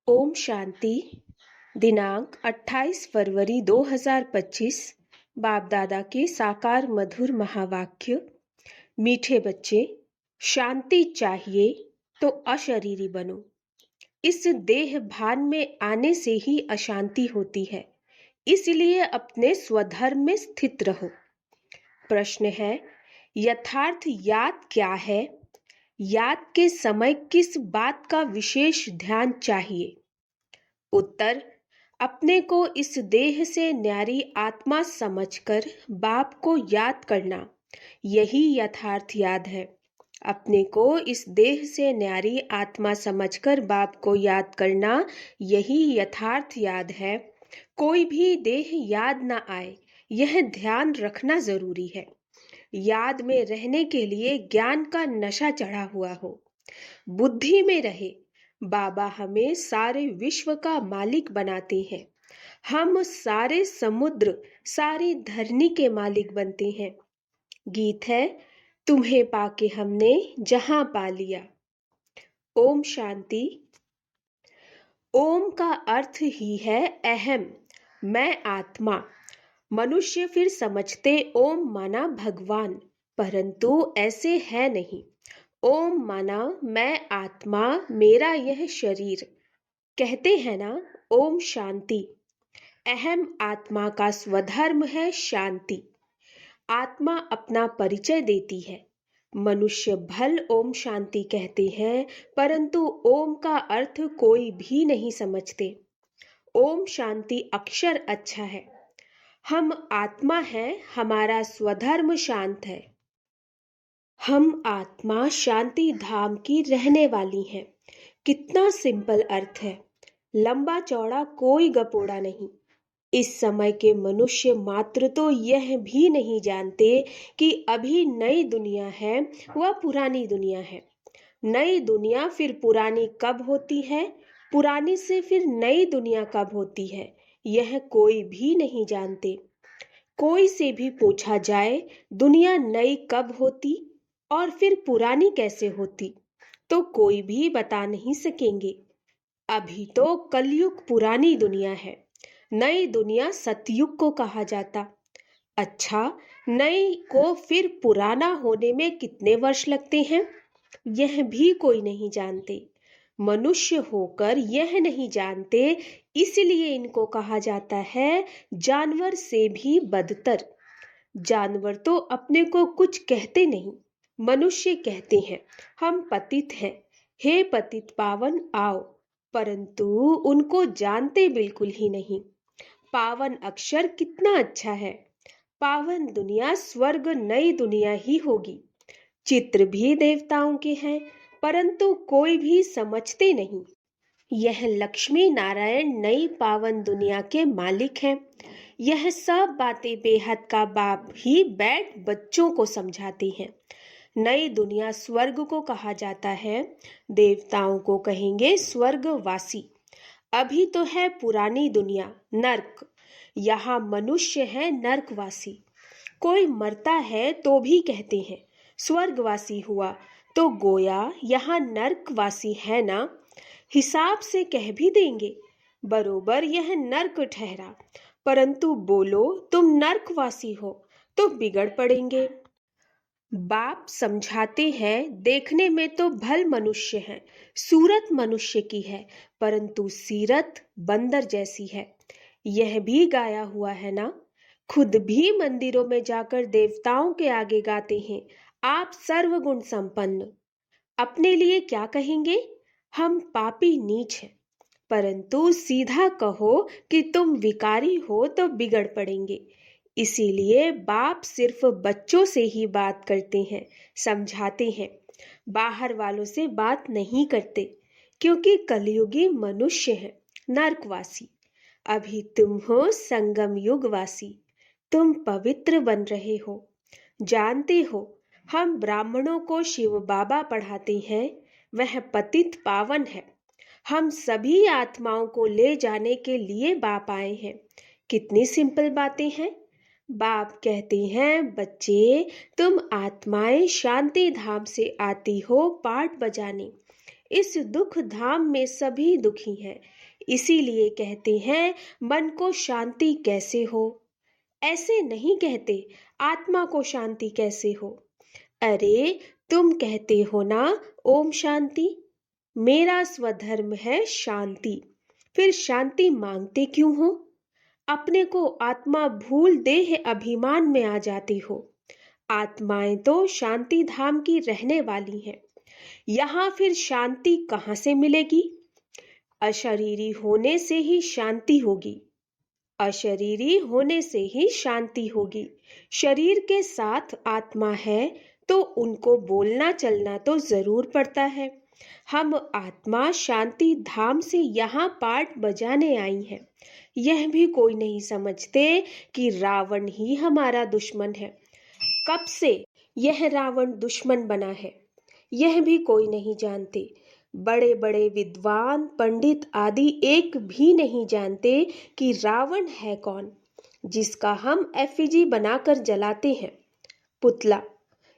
ओम शांति। दिनांक 28 फरवरी 2025। बाप दादा के साकार मधुर महावाक्य। मीठे बच्चे, शांति चाहिए तो अशरीरी बनो। इस देह भान में आने से ही अशांति होती है, इसलिए अपने स्वधर्म में स्थित रहो। प्रश्न है, यथार्थ याद क्या है? याद के समय किस बात का विशेष ध्यान चाहिए? उत्तर, अपने को इस देह से न्यारी आत्मा समझकर बाप को याद करना, यही यथार्थ याद है। अपने को इस देह से न्यारी आत्मा समझकर बाप को याद करना, यही यथार्थ याद है। कोई भी देह याद ना आए, यह ध्यान रखना जरूरी है। याद में रहने के लिए ज्ञान का नशा चढ़ा हुआ हो, बुद्धि में रहे। बाबा हमें सारे विश्व का मालिक बनाते हैं। हम सारे समुद्र, सारी धरनी के मालिक बनते हैं। गीत है, तुम्हें पाके हमने जहां पा लिया। ओम शांति। ओम का अर्थ ही है अहम, मैं आत्मा। मनुष्य फिर समझते ओम माना भगवान, परंतु ऐसे है नहीं। ओम माना मैं आत्मा, मेरा यह शरीर। कहते हैं ना ओम शांति। अहम आत्मा का स्वधर्म है शांति। आत्मा अपना परिचय देती है। मनुष्य भल ओम शांति कहते हैं, परंतु ओम का अर्थ कोई भी नहीं समझते। ओम शांति अक्षर अच्छा है। हम आत्मा है, हमारा स्वधर्म शांत है। हम आत्मा शांति धाम की रहने वाली हैं। कितना सिंपल अर्थ है, लंबा चौड़ा कोई गपोड़ा नहीं। इस समय के मनुष्य मात्र तो यह भी नहीं जानते कि अभी नई दुनिया है व पुरानी दुनिया है। नई दुनिया फिर पुरानी कब होती है, पुरानी से फिर नई दुनिया कब होती है, यह कोई भी नहीं जानते। कोई से भी पूछा जाए दुनिया नई कब होती और फिर पुरानी कैसे होती, तो कोई भी बता नहीं सकेंगे। अभी तो कलयुग पुरानी दुनिया है, नई दुनिया सतयुग को कहा जाता। अच्छा, नई को फिर पुराना होने में कितने वर्ष लगते हैं, यह भी कोई नहीं जानते। मनुष्य होकर यह नहीं जानते, इसलिए इनको कहा जाता है जानवर से भी बदतर। जानवर तो अपने को कुछ कहते नहीं, मनुष्य कहते हैं हम पतित हैं, हे पतित पावन आओ, परंतु उनको जानते बिल्कुल ही नहीं। पावन अक्षर कितना अच्छा है। पावन दुनिया स्वर्ग नई दुनिया ही होगी। चित्र भी देवताओं के हैं, परंतु कोई भी समझते नहीं। यह लक्ष्मी नारायण नई पावन दुनिया के मालिक हैं। यह सब बातें बेहद का बाप ही बैठ बच्चों को समझाते हैं। नई दुनिया स्वर्ग को कहा जाता है, देवताओं को कहेंगे स्वर्गवासी। अभी तो है पुरानी दुनिया नर्क, यहाँ मनुष्य है नर्कवासी। कोई मरता है तो भी कहते हैं स्वर्गवासी हुआ, तो गोया यहाँ नर्कवासी है ना। हिसाब से कह भी देंगे बरोबर यह नर्क ठहरा, परंतु बोलो तुम नर्कवासी हो तो बिगड़ पड़ेंगे। बाप समझाते हैं देखने में तो भल मनुष्य हैं, सूरत मनुष्य की है, परंतु सीरत बंदर जैसी है। यह भी गाया हुआ है ना। खुद भी मंदिरों में जाकर देवताओं के आगे गाते हैं आप सर्वगुण संपन्न। अपने लिए क्या कहेंगे, हम पापी नीच हैं, परंतु सीधा कहो कि तुम विकारी हो तो बिगड़ पड़ेंगे। इसीलिए बाप सिर्फ बच्चों से ही बात करते हैं, समझाते हैं, बाहर वालों से बात नहीं करते, क्योंकि कलयुगी मनुष्य है नरकवासी। अभी तुम हो संगम युगवासी, तुम पवित्र बन रहे हो। जानते हो हम ब्राह्मणों को शिव बाबा पढ़ाते हैं, वह पतित पावन है। हम सभी आत्माओं को ले जाने के लिए बाप आए हैं। कितनी सिंपल बातें हैं। बाप कहते हैं बच्चे तुम आत्माएं शांति धाम से आती हो पाठ बजाने, इस दुख धाम में सभी दुखी हैं। इसीलिए कहते हैं मन को शांति कैसे हो। ऐसे नहीं कहते आत्मा को शांति कैसे हो। अरे तुम कहते हो ना ओम शांति, मेरा स्वधर्म है शांति, फिर शांति मांगते क्यों हो। अपने को आत्मा भूल देह अभिमान में आ जाती हो। आत्माएं तो शांति धाम की रहने वाली हैं, यहाँ फिर शांति कहाँ से मिलेगी। अशरीरी होने से ही शांति होगी, अशरीरी होने से ही शांति होगी। शरीर के साथ आत्मा है तो उनको बोलना चलना तो जरूर पड़ता है। हम आत्मा शांति धाम से यहाँ पाठ बजाने आई हैं। यह भी कोई नहीं समझते कि रावण ही हमारा दुश्मन है। कब से यह रावण दुश्मन बना है यह भी कोई नहीं जानते। बड़े बड़े विद्वान पंडित आदि एक भी नहीं जानते कि रावण है कौन, जिसका हम एफिजी बनाकर जलाते हैं। पुतला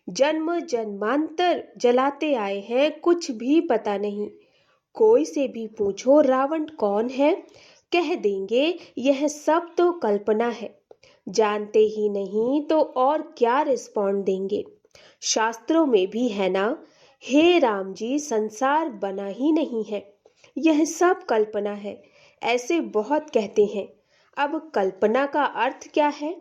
जन्म जन्मांतर जलाते आए हैं, कुछ भी पता नहीं। कोई से भी पूछो रावण कौन है, कह देंगे यह सब तो कल्पना है। जानते ही नहीं तो और क्या रिस्पॉन्ड देंगे। शास्त्रों में भी है ना, हे राम जी संसार बना ही नहीं है, यह सब कल्पना है। ऐसे बहुत कहते हैं। अब कल्पना का अर्थ क्या है।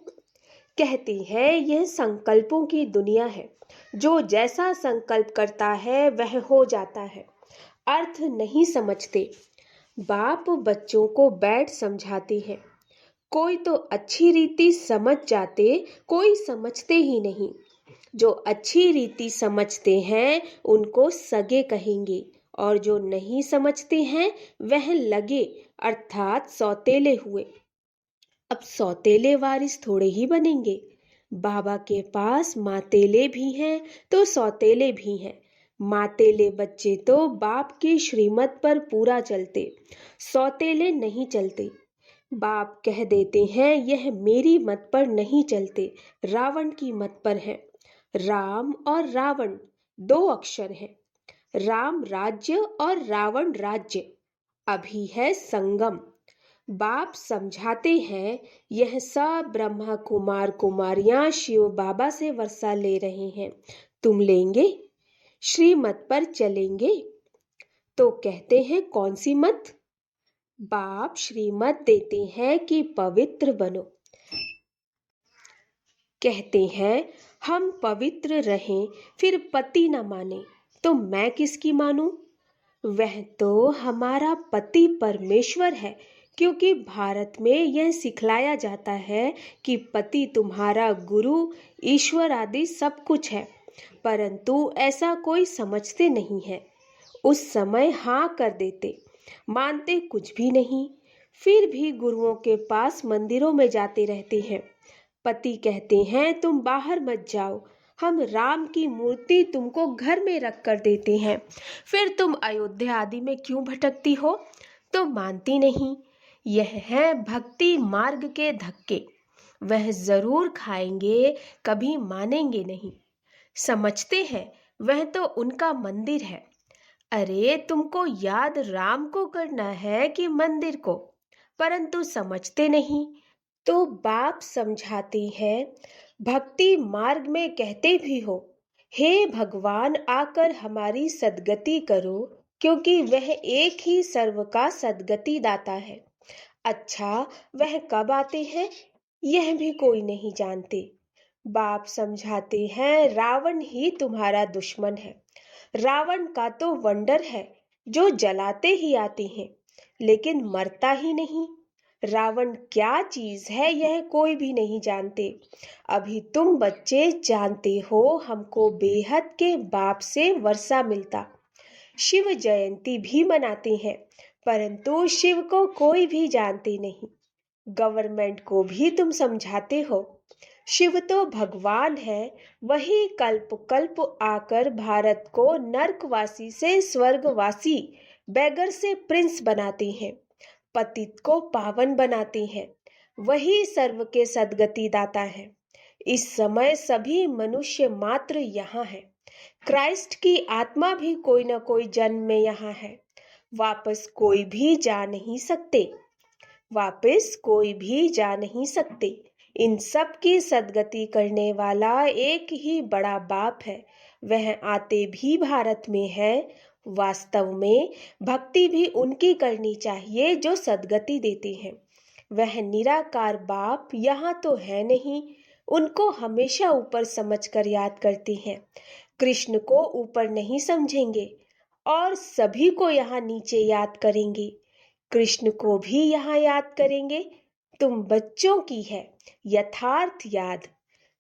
कहते हैं यह संकल्पों की दुनिया है, जो जैसा संकल्प करता है वह हो जाता है। अर्थ नहीं समझते। बाप बच्चों को बैठ समझाते हैं, कोई तो अच्छी रीति समझ जाते, कोई समझते ही नहीं। जो अच्छी रीति समझते हैं उनको सगे कहेंगे, और जो नहीं समझते हैं वह लगे अर्थात सौतेले हुए। अब सौतेले वारिस थोड़े ही बनेंगे। बाबा के पास मातेले भी हैं तो सौतेले भी हैं। मातेले बच्चे तो बाप की श्रीमत पर पूरा चलते, सौतेले नहीं चलते। बाप कह देते हैं यह मेरी मत पर नहीं चलते, रावण की मत पर है। राम और रावण दो अक्षर हैं। राम राज्य और रावण राज्य। अभी है संगम। बाप समझाते हैं यह सब ब्रह्मा कुमार कुमारियां शिव बाबा से वर्षा ले रहे हैं, तुम लेंगे, श्रीमत पर चलेंगे। तो कहते हैं कौन सी मत। बाप श्रीमत देते हैं कि पवित्र बनो। कहते हैं हम पवित्र रहें, फिर पति न माने तो मैं किसकी मानूं। वह तो हमारा पति परमेश्वर है, क्योंकि भारत में यह सिखलाया जाता है कि पति तुम्हारा गुरु ईश्वर आदि सब कुछ है। परंतु ऐसा कोई समझते नहीं है। उस समय हाँ कर देते, मानते कुछ भी नहीं, फिर भी गुरुओं के पास मंदिरों में जाते रहते हैं। पति कहते हैं तुम बाहर मत जाओ, हम राम की मूर्ति तुमको घर में रख कर देते हैं, फिर तुम अयोध्या आदि में क्यों भटकती हो। तो मानती नहीं। यह है भक्ति मार्ग के धक्के। वह जरूर खाएंगे, कभी मानेंगे नहीं। समझते हैं वह तो उनका मंदिर है। अरे तुमको याद राम को करना है कि मंदिर को, परंतु समझते नहीं। तो बाप समझाते हैं भक्ति मार्ग में कहते भी हो, हे भगवान आकर हमारी सद्गति करो, क्योंकि वह एक ही सर्व का सद्गति दाता है। अच्छा वह कब आते हैं यह भी कोई नहीं जानते। बाप समझाते हैं रावण ही तुम्हारा दुश्मन है। रावण का तो वंडर है जो जलाते ही आते हैं, लेकिन मरता ही नहीं। रावण क्या चीज है यह कोई भी नहीं जानते। अभी तुम बच्चे जानते हो हमको बेहद के बाप से वर्षा मिलता। शिव जयंती भी मनाते हैं, परंतु शिव को कोई भी जानते नहीं। गवर्नमेंट को भी तुम समझाते हो। शिव तो भगवान है, वही कल्प कल्प आकर भारत को नर्कवासी से स्वर्गवासी, बैगर से प्रिंस बनाते हैं, पतित को पावन बनाते हैं। वही सर्व के सद्गति दाता है। इस समय सभी मनुष्य मात्र यहाँ है, क्राइस्ट की आत्मा भी कोई न कोई जन्म में यहाँ है। वापस कोई भी जा नहीं सकते, वापस कोई भी जा नहीं सकते। इन सब की सद्गति करने वाला एक ही बड़ा बाप है। वह आते भी भारत में है। वास्तव में भक्ति भी उनकी करनी चाहिए जो सद्गति देते हैं। वह निराकार बाप यहाँ तो है नहीं, उनको हमेशा ऊपर समझकर याद करते हैं। कृष्ण को ऊपर नहीं समझेंगे और सभी को यहाँ नीचे याद करेंगे। कृष्ण को भी यहाँ याद करेंगे। तुम बच्चों की है यथार्थ याद।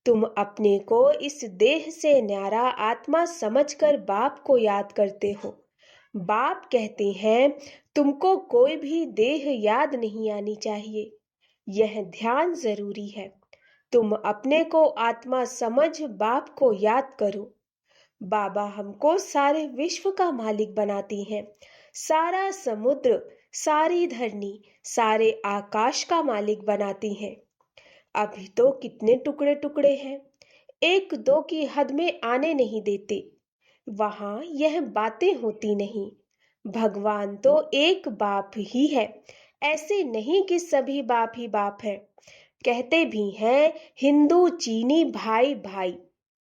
तुम अपने को इस देह से न्यारा आत्मा समझकर बाप को याद करते हो। बाप कहते हैं तुमको कोई भी देह याद नहीं आनी चाहिए। यह ध्यान जरूरी है। तुम अपने को आत्मा समझ बाप को याद करो। बाबा हमको सारे विश्व का मालिक बनाती हैं। सारा समुद्र, सारी धरनी, सारे आकाश का मालिक बनाती हैं। अभी तो कितने टुकड़े टुकड़े हैं, एक दो की हद में आने नहीं देते। वहां यह बातें होती नहीं। भगवान तो एक बाप ही है। ऐसे नहीं कि सभी बाप ही बाप है। कहते भी हैं हिंदू चीनी भाई भाई,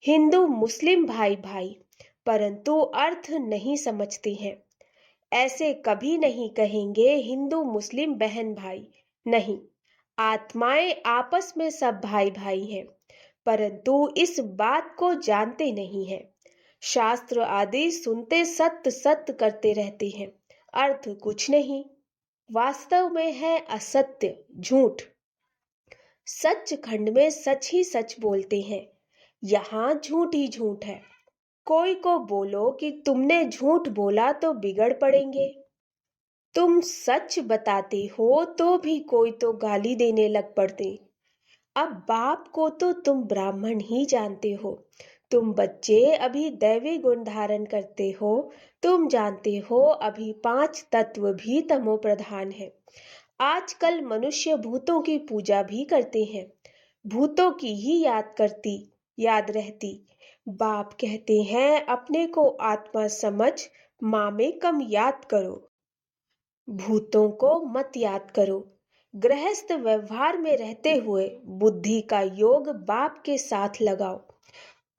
हिंदू मुस्लिम भाई भाई, परंतु अर्थ नहीं समझते हैं। ऐसे कभी नहीं कहेंगे हिंदू मुस्लिम बहन भाई, नहीं। आत्माएं आपस में सब भाई भाई हैं, परंतु इस बात को जानते नहीं हैं। शास्त्र आदि सुनते सत्य सत्य करते रहते हैं, अर्थ कुछ नहीं। वास्तव में है असत्य, झूठ। सच खंड में सच ही सच बोलते हैं। यहाँ झूठ ही झूठ है। कोई को बोलो कि तुमने झूठ बोला तो बिगड़ पड़ेंगे। तुम सच बताते हो तो भी कोई तो गाली देने लग पड़ते। अब बाप को तो तुम ब्राह्मण ही जानते हो। तुम बच्चे अभी दैवी गुण धारण करते हो। तुम जानते हो अभी 5 तत्व भी तमो प्रधान है। आजकल मनुष्य भूतों की पूजा भी करते हैं। भूतों की ही याद रहती। बाप कहते हैं अपने को आत्मा समझ माँ में कम याद करो, भूतों को मत याद करो। गृहस्थ व्यवहार में रहते हुए बुद्धि का योग बाप के साथ लगाओ।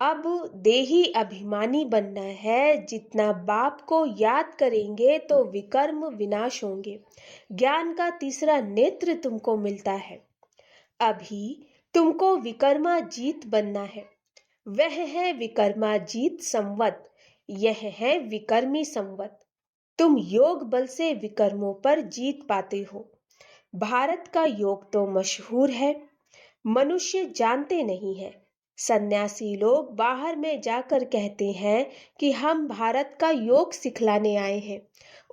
अब देही अभिमानी बनना है। जितना बाप को याद करेंगे तो विकर्म विनाश होंगे। ज्ञान का तीसरा नेत्र तुमको मिलता है। अभी तुमको विकर्माजीत बनना है। वह है विकर्माजीत संवत, यह है विकर्मी संवत। तुम योग बल से विकर्मों पर जीत पाते हो। भारत का योग तो मशहूर है, मनुष्य जानते नहीं है। सन्यासी लोग बाहर में जाकर कहते हैं कि हम भारत का योग सिखलाने आए हैं।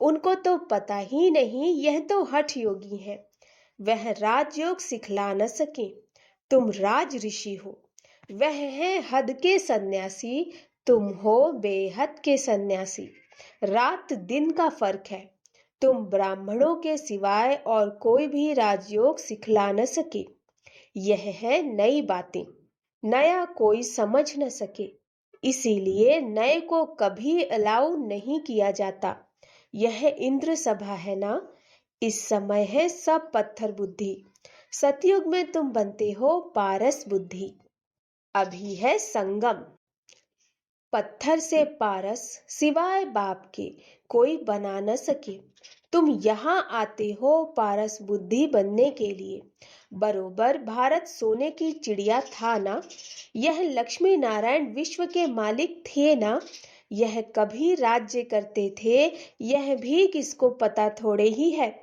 उनको तो पता ही नहीं यह तो हठ योगी है। वह राजयोग सिखला न सके। तुम राज ऋषि हो। वह है हद के सन्यासी, तुम हो बेहद के सन्यासी। रात दिन का फर्क है। तुम ब्राह्मणों के सिवाय और कोई भी राजयोग सिखला न सके। यह है नई बातें, नया कोई समझ न सके। इसीलिए नए को कभी अलाउ नहीं किया जाता। यह इंद्र सभा है ना, इस समय है सब पत्थर बुद्धि। सतयुग में तुम बनते हो पारस बुद्धि। अभी है संगम। पत्थर से पारस सिवाय बाप के कोई बना न सके। तुम यहाँ आते हो पारस बुद्धि बनने के लिए। बरोबर भारत सोने की चिड़िया था ना। यह लक्ष्मी नारायण विश्व के मालिक थे ना। यह कभी राज्य करते थे, यह भी किसको पता थोड़े ही है।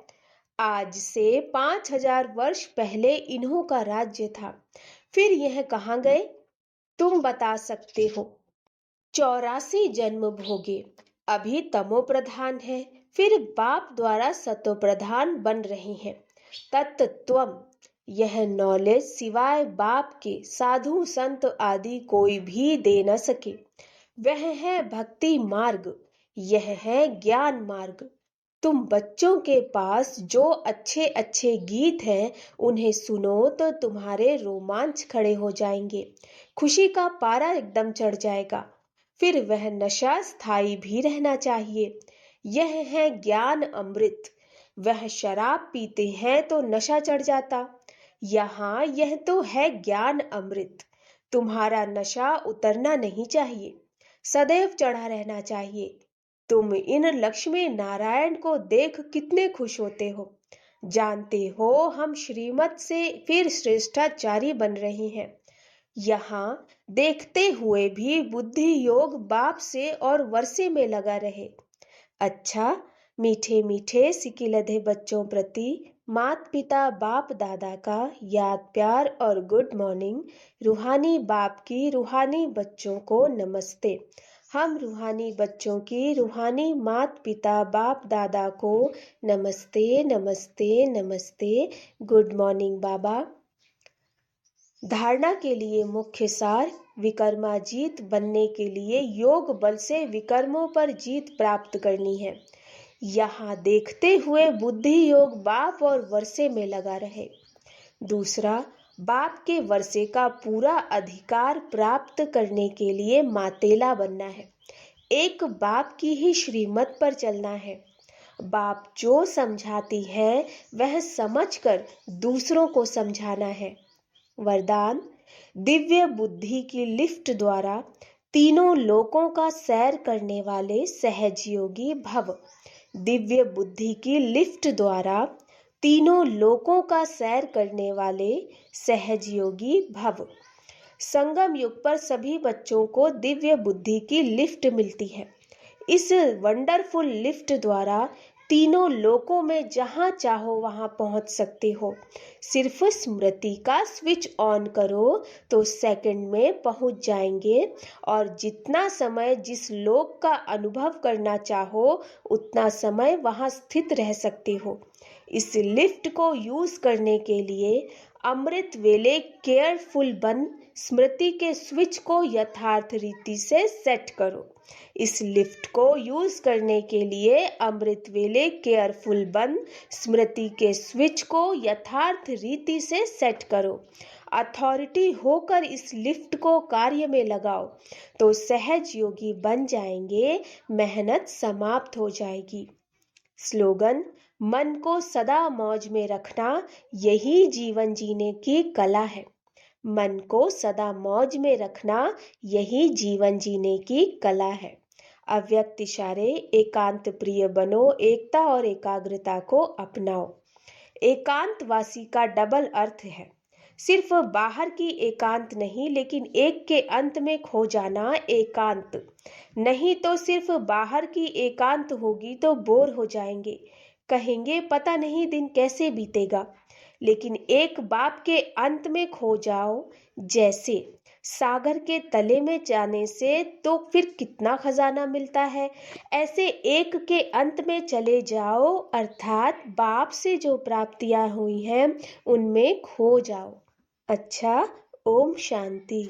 आज से 5000 वर्ष पहले इन्हों का राज्य था। फिर यह कहाँ गए, तुम बता सकते हो। 84 जन्म भोगे, अभी तमो प्रधान है, फिर बाप द्वारा सतो प्रधान बन रहे हैं। तत्त्वम, यह नॉलेज सिवाय बाप के साधु संत आदि कोई भी दे न सके। वह है भक्ति मार्ग, यह है ज्ञान मार्ग। तुम बच्चों के पास जो अच्छे अच्छे गीत हैं उन्हें सुनो तो तुम्हारे रोमांच खड़े हो जाएंगे। खुशी का पारा एकदम चढ़ जाएगा। फिर वह नशा स्थायी भी रहना चाहिए। यह है ज्ञान अमृत। वह शराब पीते हैं तो नशा चढ़ जाता, यहाँ यह तो है ज्ञान अमृत। तुम्हारा नशा उतरना नहीं चाहिए, सदैव चढ़ा रहना चाहिए। तुम इन लक्ष्मी नारायण को देख कितने खुश होते हो। जानते हो हम श्रीमत से फिर श्रेष्ठाचारी बन रहे हैं। यहाँ देखते हुए भी बुद्धि योग बाप से और वर्षे में लगा रहे। अच्छा, मीठे मीठे सिकिलधे बच्चों प्रति मात पिता बाप दादा का याद प्यार और गुड मॉर्निंग। रूहानी बाप की रूहानी बच्चों को नमस्ते। हम रूहानी बच्चों की रूहानी मात पिता बाप दादा को नमस्ते नमस्ते नमस्ते। गुड मॉर्निंग बाबा। धारणा के लिए मुख्य सार, विकर्माजीत बनने के लिए योग बल से विकर्मों पर जीत प्राप्त करनी है। यहाँ देखते हुए बुद्धि योग बाप और वर्षे में लगा रहे। दूसरा, बाप के वर्षे का पूरा अधिकार प्राप्त करने के लिए मातेला बनना है। एक बाप की ही श्रीमत पर चलना है। बाप जो समझाती है वह समझकर दूसरों को समझाना है। वरदान, दिव्य बुद्धि की लिफ्ट द्वारा तीनों लोकों का सैर करने वाले सहजयोगी भव। दिव्य बुद्धि की लिफ्ट द्वारा तीनों लोकों का सैर करने वाले सहजयोगी भव। संगम युग पर सभी बच्चों को दिव्य बुद्धि की लिफ्ट मिलती है। इस वंडरफुल लिफ्ट द्वारा तीनों लोकों में जहां चाहो वहां पहुंच सकते हो। सिर्फ स्मृति का स्विच ऑन करो तो सेकंड में पहुंच जाएंगे, और जितना समय जिस लोक का अनुभव करना चाहो उतना समय वहां स्थित रह सकते हो। इस लिफ्ट को यूज करने के लिए अमृत वेले केयरफुल बन स्मृति के स्विच को यथार्थ रीति से सेट करो। इस लिफ्ट को यूज करने के लिए अमृत वेले केयरफुल बन स्मृति के स्विच को यथार्थ रीति से सेट करो। अथॉरिटी होकर इस लिफ्ट को कार्य में लगाओ तो सहज योगी बन जाएंगे, मेहनत समाप्त हो जाएगी। स्लोगन, मन को सदा मौज में रखना यही जीवन जीने की कला है। मन को सदा मौज में रखना यही जीवन जीने की कला है। अव्यक्त इशारे, एकांत प्रिय बनो, एकता और एकाग्रता को अपनाओ। एकांतवासी का डबल अर्थ है, सिर्फ बाहर की एकांत नहीं, लेकिन एक के अंत में खो जाना एकांत नहीं। तो सिर्फ बाहर की एकांत होगी तो बोर हो जाएंगे, कहेंगे पता नहीं दिन कैसे बीतेगा। लेकिन एक बाप के अंत में खो जाओ, जैसे सागर के तले में जाने से तो फिर कितना खजाना मिलता है, ऐसे एक के अंत में चले जाओ, अर्थात बाप से जो प्राप्तियां हुई हैं उनमें खो जाओ। अच्छा, ओम शांति।